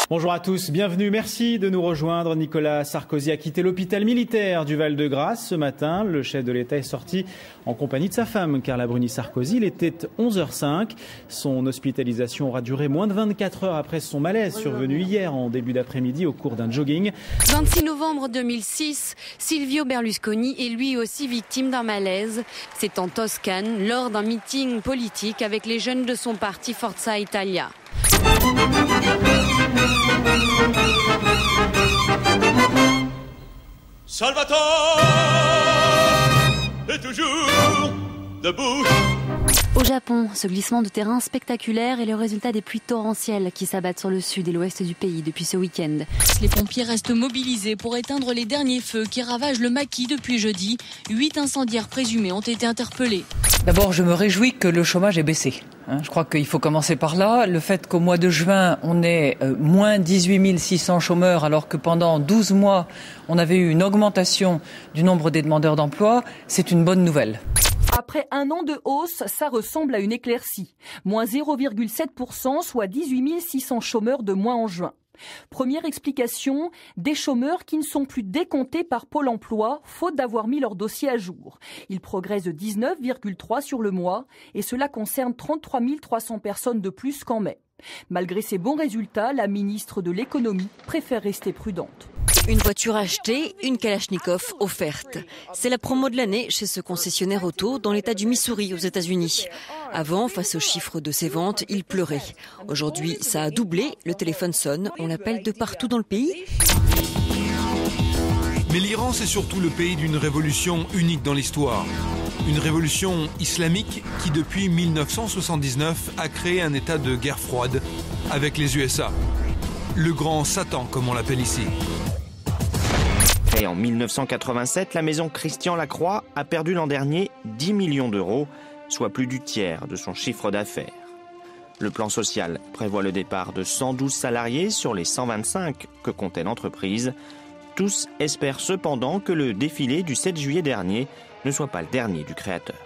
Bonjour à tous, bienvenue, merci de nous rejoindre. Nicolas Sarkozy a quitté l'hôpital militaire du Val-de-Grâce ce matin. Le chef de l'État est sorti en compagnie de sa femme, Carla Bruni-Sarkozy. Il était 11h05. Son hospitalisation aura duré moins de 24 heures après son malaise survenu hier en début d'après-midi au cours d'un jogging. 26 novembre 2006, Silvio Berlusconi est lui aussi victime d'un malaise. C'est en Toscane, lors d'un meeting politique avec les jeunes de son parti Forza Italia. Salvatore est toujours debout. Au Japon, ce glissement de terrain spectaculaire est le résultat des pluies torrentielles qui s'abattent sur le sud et l'ouest du pays depuis ce week-end. Les pompiers restent mobilisés pour éteindre les derniers feux qui ravagent le maquis depuis jeudi. 8 incendiaires présumés ont été interpellés. D'abord, je me réjouis que le chômage ait baissé. Je crois qu'il faut commencer par là. Le fait qu'au mois de juin, on ait moins 18 600 chômeurs, alors que pendant 12 mois, on avait eu une augmentation du nombre des demandeurs d'emploi, c'est une bonne nouvelle. Après un an de hausse, ça ressemble à une éclaircie. Moins 0,7%, soit 18 600 chômeurs de moins en juin. Première explication, des chômeurs qui ne sont plus décomptés par Pôle emploi, faute d'avoir mis leur dossier à jour. Ils progressent de 19,3 sur le mois et cela concerne 33 300 personnes de plus qu'en mai. Malgré ces bons résultats, la ministre de l'économie préfère rester prudente. Une voiture achetée, une Kalachnikov offerte. C'est la promo de l'année chez ce concessionnaire auto dans l'état du Missouri aux États-Unis. Avant, face aux chiffres de ses ventes, il pleurait. Aujourd'hui, ça a doublé, le téléphone sonne, on l'appelle de partout dans le pays. Mais l'Iran, c'est surtout le pays d'une révolution unique dans l'histoire. Une révolution islamique qui, depuis 1979, a créé un état de guerre froide avec les USA. Le grand Satan, comme on l'appelle ici. Et en 1987, la maison Christian Lacroix a perdu l'an dernier 10 millions d'euros, soit plus du tiers de son chiffre d'affaires. Le plan social prévoit le départ de 112 salariés sur les 125 que comptait l'entreprise. Tous espèrent cependant que le défilé du 7 juillet dernier ne soit pas le dernier du créateur.